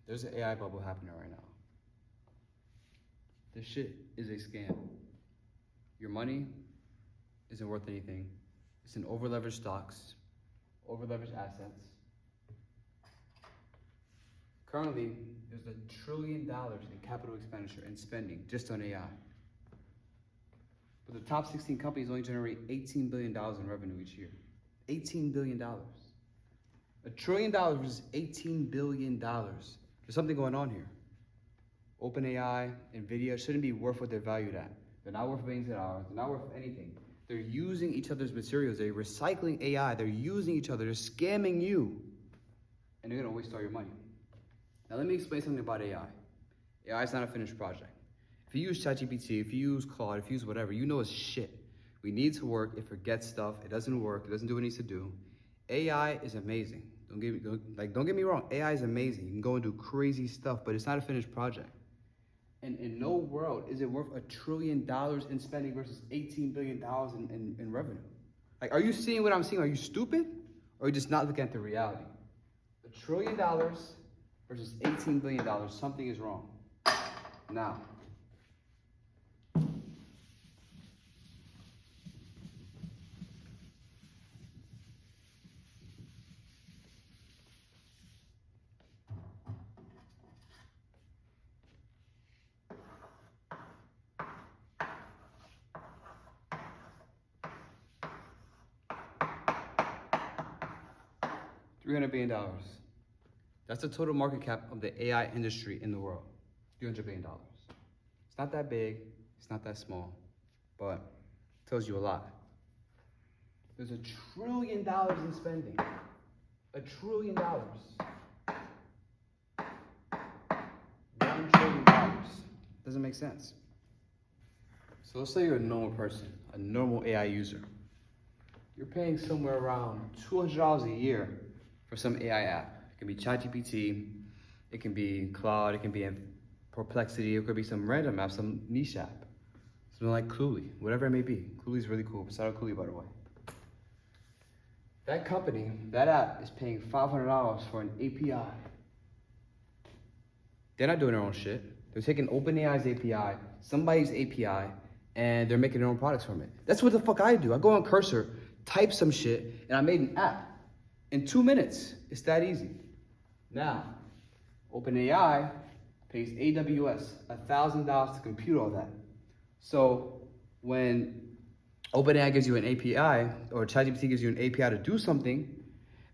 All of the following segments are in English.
There's an AI bubble happening right now. This shit is a scam. Your money isn't worth anything. It's in over-leveraged stocks, over-leveraged assets. Currently, there's $1 trillion in capital expenditure and spending just on AI. But the top 16 companies only generate $18 billion in revenue each year. $18 billion. $1 trillion versus $18 billion. There's something going on here. OpenAI, NVIDIA shouldn't be worth what they're valued at. They're not worth billions of dollars. They're not worth anything. They're using each other's materials. They're recycling AI. They're using each other. They're scamming you. And they're going to waste all your money. Now let me explain something about AI. AI is not a finished project. If you use ChatGPT, if you use Claude, if you use whatever, you know it's shit. We need to work. It forgets stuff. It doesn't work. It doesn't do what it needs to do. AI is amazing. Don't get me wrong. AI is amazing. You can go and do crazy stuff, but it's not a finished project. And in no world is it worth $1 trillion in spending versus $18 billion in revenue. Like, are you seeing what I'm seeing? Are you stupid? Or are you just not looking at the reality? $1 trillion versus $18 billion, something is wrong. Now, $300 billion. That's the total market cap of the AI industry in the world. $300 billion. It's not that big, it's not that small, but it tells you a lot. There's $1 trillion in spending. $1 trillion. $1 trillion. Doesn't make sense. So let's say you're a normal person, a normal AI user. You're paying somewhere around $200 a year for some AI app. It can be ChatGPT, it can be Claude, it can be Perplexity, it could be some random app, some niche app. Something like Cluely, whatever it may be. Cluely's really cool. Shout out Cluely, by the way. That company, that app is paying $500 for an API. They're not doing their own shit. They're taking OpenAI's API, somebody's API, and they're making their own products from it. That's what the fuck I do. I go on Cursor, type some shit, and I made an app. In 2 minutes, it's that easy. Now, OpenAI pays AWS $1,000 to compute all that. So when OpenAI gives you an API, or ChatGPT gives you an API to do something,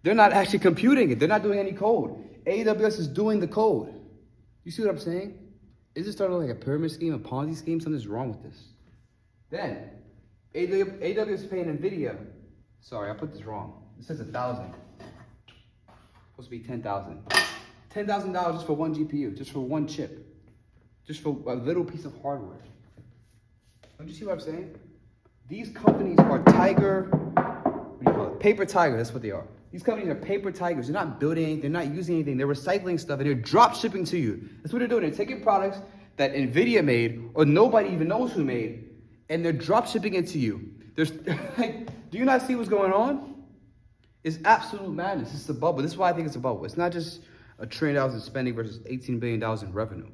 they're not actually computing it. They're not doing any code. AWS is doing the code. You see what I'm saying? Is it starting like a pyramid scheme, a Ponzi scheme? Something's wrong with this. Then, AWS is paying NVIDIA. Sorry, I put this wrong. It says 1,000. Supposed to be 10,000. $10,000 just for one GPU, just for one chip, just for a little piece of hardware. Don't you see what I'm saying? These companies are paper tiger, that's what they are. These companies are paper tigers. They're not building anything, they're not using anything, they're recycling stuff, and they're drop shipping to you. That's what they're doing. They're taking products that NVIDIA made, or nobody even knows who made, and they're drop shipping it to you. There's, like, do you not see what's going on? It's absolute madness. It's a bubble. This is why I think it's a bubble. It's not just $1 trillion in spending versus $18 billion in revenue.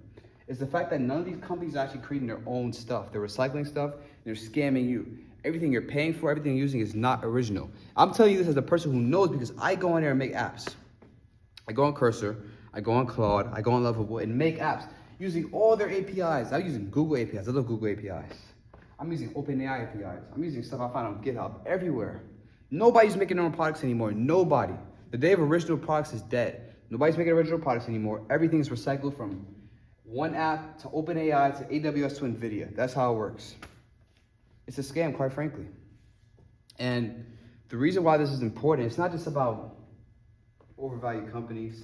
It's the fact that none of these companies are actually creating their own stuff. They're recycling stuff, and they're scamming you. Everything you're paying for, everything you're using is not original. I'm telling you this as a person who knows, because I go in there and make apps. I go on Cursor, I go on Claude, I go on Lovable and make apps using all their APIs. I'm using Google APIs. I love Google APIs. I'm using OpenAI APIs. I'm using stuff I found on GitHub everywhere. Nobody's making their own products anymore. Nobody. The day of original products is dead. Nobody's making original products anymore. Everything's recycled from one app to OpenAI to AWS to NVIDIA. That's how it works. It's a scam, quite frankly. And the reason why this is important, it's not just about overvalued companies.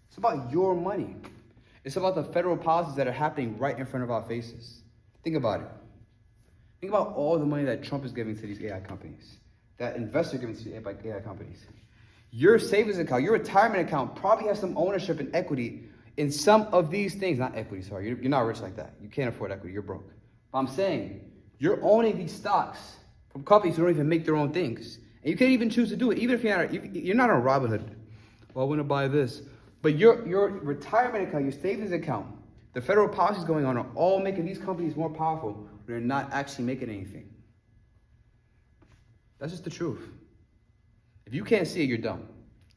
It's about your money. It's about the federal policies that are happening right in front of our faces. Think about it. Think about all the money that Trump is giving to these AI companies, that investors are giving to these AI companies. Your savings account, your retirement account probably has some ownership and equity in some of these things. Not equity, sorry. You're not rich like that. You can't afford equity. You're broke. But I'm saying, you're owning these stocks from companies who don't even make their own things. And you can't even choose to do it, even if you're not on Robinhood. Well, I want to buy this. But your retirement account, your savings account, the federal policies going on are all making these companies more powerful when they're not actually making anything. That's just the truth. If you can't see it, you're dumb,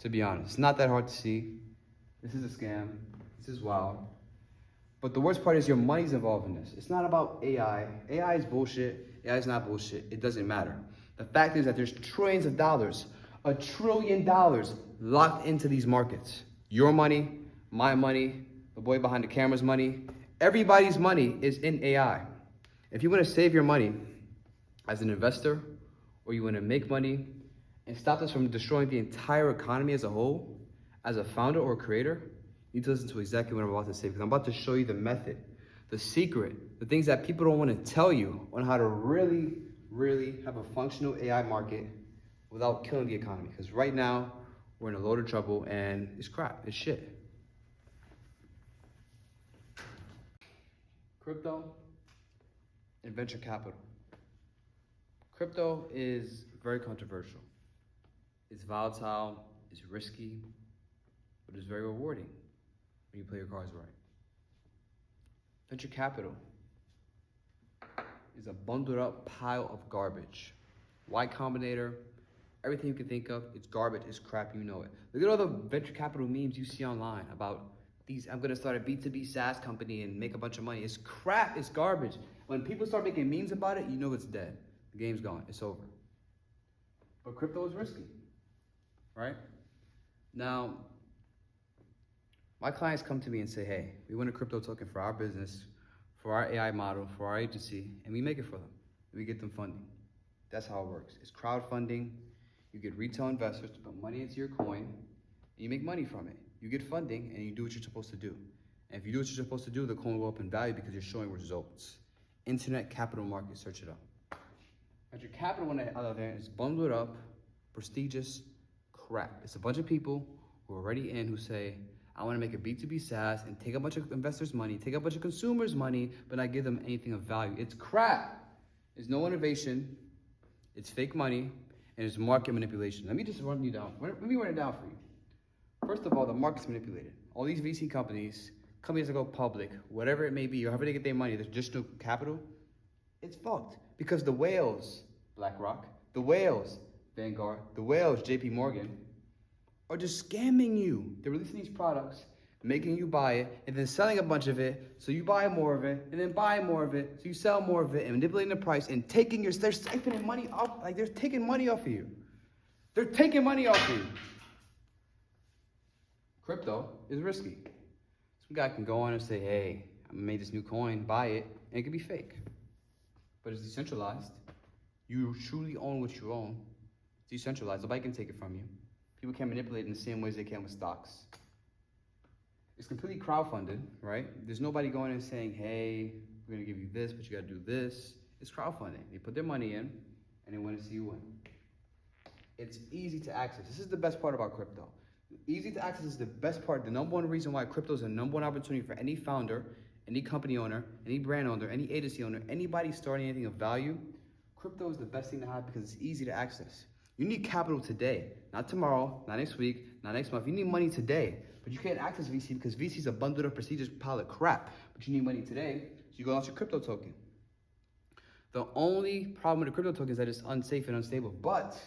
to be honest. It's not that hard to see. This is a scam. This is wild. But the worst part is your money's involved in this. It's not about AI. AI is bullshit. AI is not bullshit. It doesn't matter. The fact is that there's trillions of dollars, $1 trillion locked into these markets. Your money, my money, the boy behind the camera's money, everybody's money is in AI. If you want to save your money as an investor, or you want to make money and stop this from destroying the entire economy as a whole, as a founder or a creator, you need to listen to exactly what I'm about to say, because I'm about to show you the method, the secret, the things that people don't want to tell you on how to really, really have a functional AI market without killing the economy. Because right now, we're in a load of trouble and it's crap, it's shit. Crypto and venture capital. Crypto is very controversial. It's volatile, it's risky, but it's very rewarding when you play your cards right. Venture capital is a bundled up pile of garbage. Y Combinator, everything you can think of, it's garbage, it's crap, you know it. Look at all the venture capital memes you see online about I'm gonna start a B2B SaaS company and make a bunch of money. It's crap, it's garbage. When people start making memes about it, you know it's dead. The game's gone, it's over. But crypto is risky, right? Now, my clients come to me and say, hey, we want a crypto token for our business, for our AI model, for our agency, and we make it for them. We get them funding. That's how it works. It's crowdfunding. You get retail investors to put money into your coin, and you make money from it. You get funding, and you do what you're supposed to do. And if you do what you're supposed to do, the coin will go up in value because you're showing results. Internet capital market, search it up. Venture capital on the other there is bundled up, prestigious crap. It's a bunch of people who are already in who say, I want to make a B2B SaaS and take a bunch of investors' money, take a bunch of consumers' money, but not give them anything of value. It's crap. There's no innovation. It's fake money, and it's market manipulation. Let me just run you down. Let me run it down for you. First of all, the market's manipulated. All these VC companies that go public, whatever it may be, or however they get their money, there's additional capital, it's fucked. Because the whales, BlackRock, the whales, Vanguard, the whales, JP Morgan, are just scamming you. They're releasing these products, making you buy it, and then selling a bunch of it, so you buy more of it, and then buy more of it, so you sell more of it, and manipulating the price, and they're siphoning money off, like they're taking money off of you. They're taking money off of you. Crypto is risky. Some guy can go on and say, hey, I made this new coin, buy it, and it could be fake. But it's decentralized. You truly own what you own. It's decentralized. Nobody can take it from you. People can't manipulate it in the same ways they can with stocks. It's completely crowdfunded, right? There's nobody going and saying, hey, we're going to give you this, but you got to do this. It's crowdfunding. They put their money in, and they want to see you win. It's easy to access. This is the best part about crypto. Easy to access is the best part. The number one reason why crypto is the number one opportunity for any founder, any company owner, any brand owner, any agency owner, anybody starting anything of value, crypto is the best thing to have because it's easy to access. You need capital today, not tomorrow, not next week, not next month. You need money today, but you can't access VC because VC is a bundled up, prestigious pile of crap. But you need money today, so you go launch a crypto token. The only problem with a crypto token is that it's unsafe and unstable. But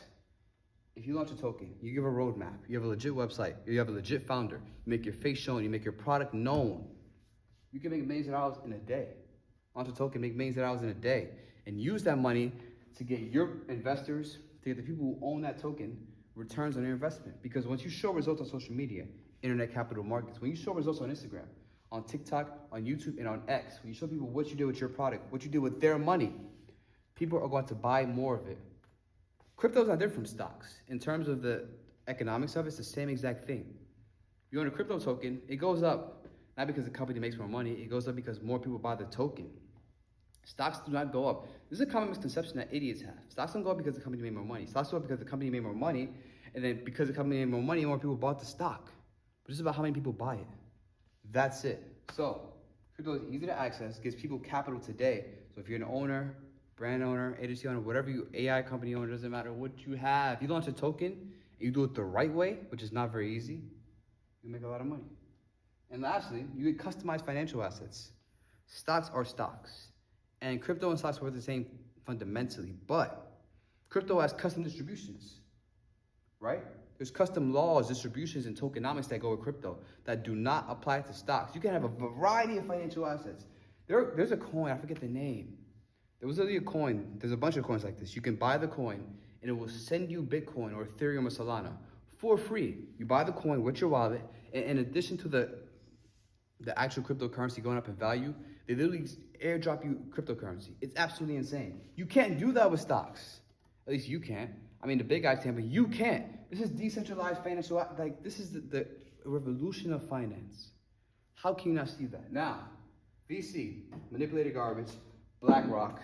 if you launch a token, you give a roadmap, you have a legit website, you have a legit founder, you make your face shown, you make your product known, you can make millions of dollars in a day. Launch a token, make millions of dollars in a day, and use that money to get your investors, to get the people who own that token, returns on their investment. Because once you show results on social media, internet capital markets, when you show results on Instagram, on TikTok, on YouTube, and on X, when you show people what you did with your product, what you did with their money, people are going to buy more of it. Crypto's not different from stocks. In terms of the economics of it, it's the same exact thing. You own a crypto token, it goes up, not because the company makes more money, it goes up because more people buy the token. Stocks do not go up. This is a common misconception that idiots have. Stocks don't go up because the company made more money. Stocks go up because the company made more money, and then because the company made more money, more people bought the stock. But this is about how many people buy it. That's it. So, crypto is easy to access, gives people capital today. So if you're an owner, brand owner, agency owner, whatever you, AI company owner, doesn't matter what you have. If you launch a token, and you do it the right way, which is not very easy, You make a lot of money. And lastly, you get customized financial assets. Stocks are stocks. And crypto and stocks work the same fundamentally, but crypto has custom distributions, right? There's custom laws, distributions, and tokenomics that go with crypto that do not apply to stocks. You can have a variety of financial assets. There's a coin, I forget the name. There was literally a coin, there's a bunch of coins like this. You can buy the coin and it will send you Bitcoin or Ethereum or Solana for free. You buy the coin with your wallet, and in addition to the actual cryptocurrency going up in value, they literally airdrop you cryptocurrency. It's absolutely insane. You can't do that with stocks. At least you can't. I mean, the big guys can, but you can't. This is decentralized financial, like this is the revolution of finance. How can you not see that? Now, VC, manipulated garbage, BlackRock.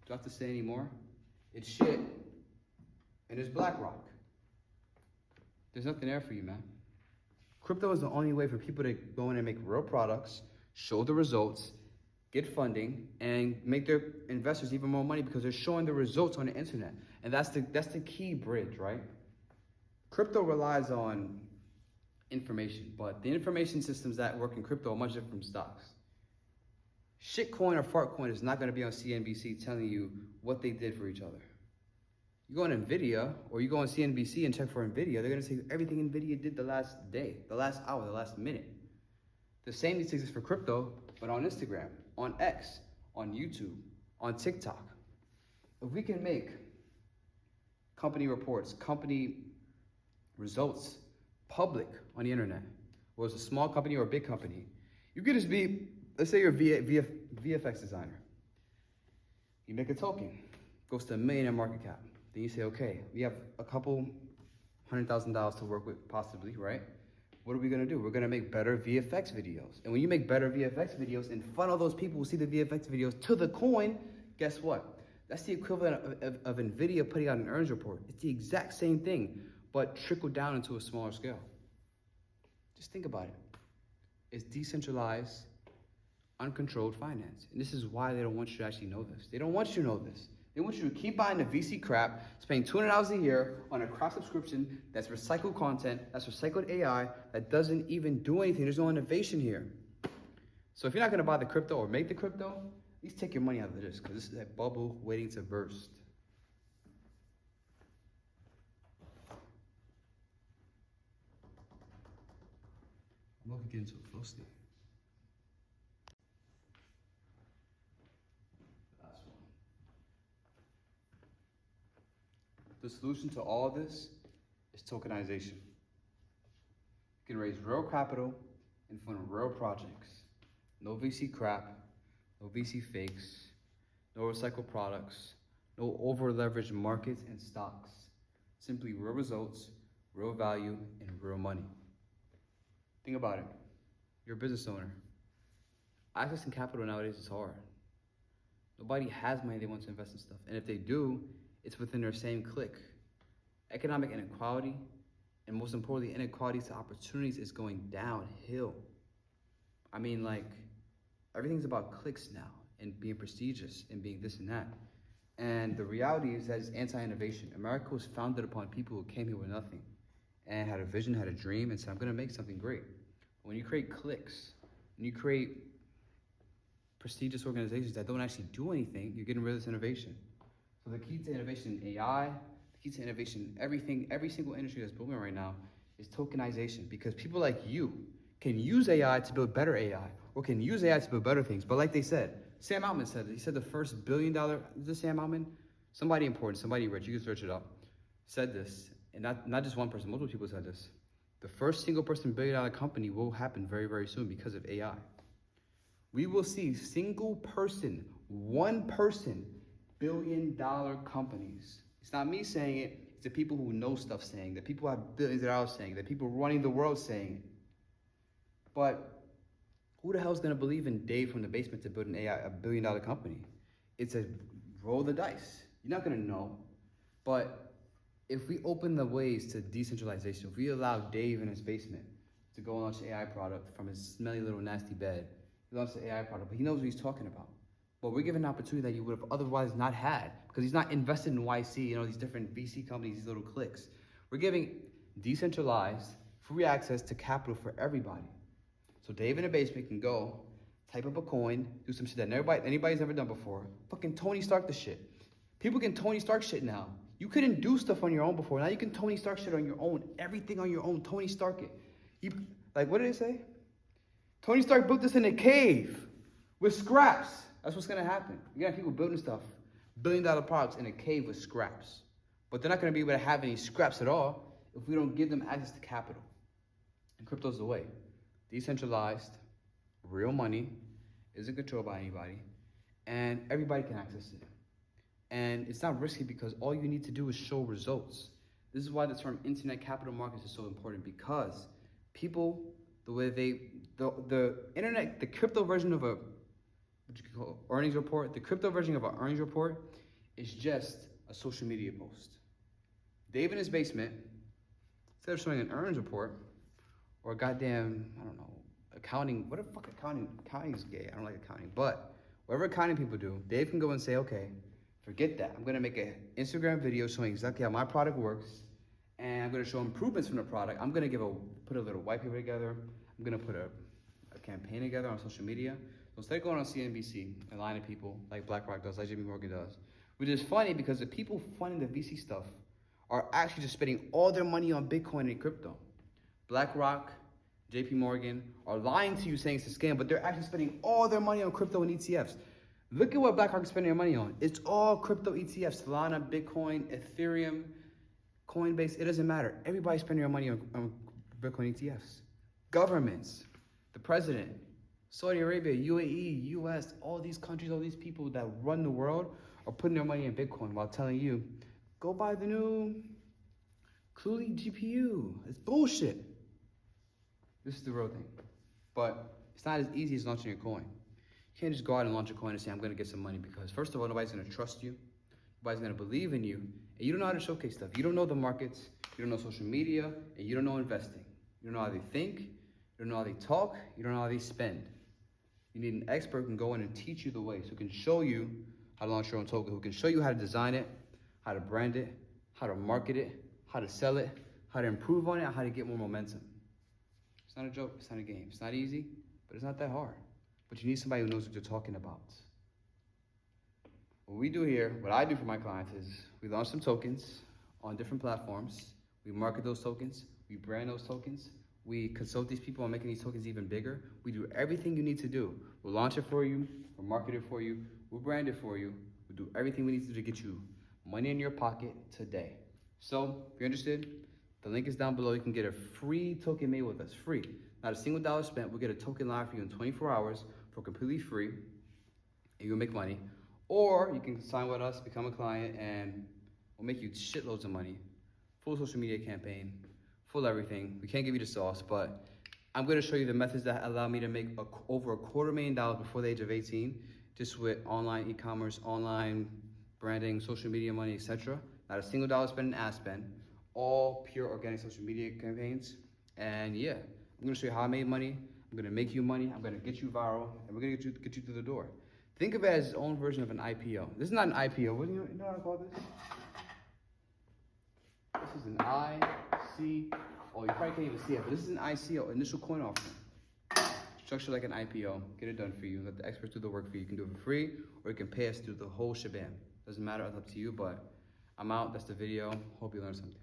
Do I have to say any more? It's shit, and it's BlackRock. There's nothing there for you, man. Crypto is the only way for people to go in and make real products, show the results, get funding, and make their investors even more money because they're showing the results on the internet. And that's the key bridge, right? Crypto relies on information, but the information systems that work in crypto are much different from stocks. Shitcoin or fartcoin is not going to be on CNBC telling you what they did for each other. You go on NVIDIA or you go on CNBC and check for NVIDIA, they're going to say everything NVIDIA did the last day, the last hour, the last minute. The same needs to exist for crypto, but on Instagram, on X, on YouTube, on TikTok. If we can make company reports, company results public on the internet, whether it's a small company or a big company, you could just be, let's say you're a VFX designer. You make a token, goes to $1 million in market cap. Then you say, okay, we have a couple $100,000 to work with possibly, right? What are we gonna do? We're gonna make better VFX videos. And when you make better VFX videos and funnel those people who see the VFX videos to the coin, guess what? That's the equivalent of NVIDIA putting out an earnings report. It's the exact same thing, but trickled down into a smaller scale. Just think about it. It's decentralized, uncontrolled finance. And this is why they don't want you to actually know this. They don't want you to know this. They want you to keep buying the VC crap, spending $200 a year on a crap subscription that's recycled content, that's recycled AI, that doesn't even do anything. There's no innovation here. So if you're not gonna buy the crypto or make the crypto, at least take your money out of this, because this is a bubble waiting to burst. I'm looking into it closely. Last one. The solution to all of this is tokenization. You can raise real capital and fund real projects. No VC crap, no VC fakes, no recycled products, no over-leveraged markets and stocks. Simply real results, real value, and real money. Think about it. You're a business owner. Accessing capital nowadays is hard. Nobody has money they want to invest in stuff. And if they do, it's within their same clique. Economic inequality, and most importantly, inequality to opportunities is going downhill. I mean, like, everything's about clicks now and being prestigious and being this and that. And the reality is that it's anti-innovation. America was founded upon people who came here with nothing and had a vision, had a dream, and said, I'm gonna make something great. When you create cliques, when you create prestigious organizations that don't actually do anything, you're getting rid of this innovation. So the key to innovation in AI, the key to innovation in everything, every single industry that's booming right now is tokenization, because people like you can use AI to build better AI, or can use AI to build better things. But like they said, Sam Altman said it. He said the first $1 billion, is this Sam Altman? Somebody important, somebody rich, you can search it up, said this, and not just one person, multiple people said this. The first single person $1 billion company will happen very, very soon because of AI. We will see single person, one person, $1 billion companies. It's not me saying it, it's the people who know stuff saying, the people who have billions of dollars saying, the people running the world saying it. But who the hell is gonna believe in Dave from the basement to build an AI, $1 billion company? It's a roll the dice. You're not gonna know. But if we open the ways to decentralization, if we allow Dave in his basement to go launch an AI product from his smelly little nasty bed, he launched an AI product, but he knows what he's talking about. But we're given an opportunity that you would have otherwise not had because he's not invested in YC, these different VC companies, these little cliques. We're giving decentralized, free access to capital for everybody. So Dave in the basement can go, type up a coin, do some shit that anybody's ever done before. Fucking Tony Stark the shit. People can Tony Stark shit now. You couldn't do stuff on your own before. Now you can Tony Stark shit on your own. Everything on your own. Tony Stark it. Like, what did it say? Tony Stark built this in a cave with scraps. That's what's gonna happen. You got people building stuff, billion-dollar products in a cave with scraps. But they're not gonna be able to have any scraps at all if we don't give them access to capital. And crypto's the way. Decentralized, real money, isn't controlled by anybody, and everybody can access it. And it's not risky because all you need to do is show results. This is why the term internet capital markets is so important, because people, the internet, the crypto version of a earnings report, the crypto version of an earnings report is just a social media post. Dave in his basement, instead of showing an earnings report or a goddamn, I don't know, accounting, what the fuck accounting? Accounting's gay. I don't like accounting. But whatever accounting people do, Dave can go and say, okay, forget that. I'm gonna make an Instagram video showing exactly how my product works, and I'm gonna show improvements from the product. I'm gonna put a little white paper together. I'm gonna put a campaign together on social media. So instead of going on CNBC and lying to people like BlackRock does, like JP Morgan does, which is funny because the people funding the VC stuff are actually just spending all their money on Bitcoin and crypto. BlackRock, JP Morgan are lying to you saying it's a scam, but they're actually spending all their money on crypto and ETFs. Look at what BlackRock is spending their money on. It's all crypto ETFs, Solana, Bitcoin, Ethereum, Coinbase. It doesn't matter. Everybody's spending their money on Bitcoin ETFs. Governments, the president, Saudi Arabia, UAE, US, all these countries, all these people that run the world are putting their money in Bitcoin while telling you, go buy the new Cluey GPU. It's bullshit. This is the real thing. But it's not as easy as launching a coin. You can't just go out and launch a coin and say, I'm gonna get some money, because first of all, nobody's gonna trust you. Nobody's gonna believe in you. And you don't know how to showcase stuff. You don't know the markets, you don't know social media, and you don't know investing. You don't know how they think, you don't know how they talk, you don't know how they spend. You need an expert who can go in and teach you the way, so who can show you how to launch your own token, who can show you how to design it, how to brand it, how to market it, how to sell it, how to improve on it, how to get more momentum. It's not a joke, it's not a game. It's not easy, but it's not that hard. But you need somebody who knows what you're talking about. What we do here, what I do for my clients is we launch some tokens on different platforms. We market those tokens, we brand those tokens, we consult these people on making these tokens even bigger. We do everything you need to do. We'll launch it for you, we'll market it for you, we'll brand it for you, we'll do everything we need to do to get you money in your pocket today. So if you're interested, the link is down below. You can get a free token made with us, free. Not a single dollar spent. We'll get a token live for you in 24 hours for completely free, and you'll make money. Or you can sign with us, become a client, and we'll make you shitloads of money. Full social media campaign, full everything. We can't give you the sauce, but I'm gonna show you the methods that allow me to make over $250,000 before the age of 18, just with online e-commerce, online branding, social media money, etc. Not a single dollar spent in ad spend. All pure organic social media campaigns. And yeah, I'm gonna show you how I made money. I'm gonna make you money. I'm gonna get you viral, and we're gonna get you through the door. Think of it as its own version of an IPO. This is not an IPO. What do you know how to call this? This is an ICO. You probably can't even see it, but this is an ICO, initial coin offering. Structured like an IPO. Get it done for you. Let the experts do the work for you. You can do it for free, or you can pay us through the whole shebang. Doesn't matter. It's up to you. But I'm out. That's the video. Hope you learned something.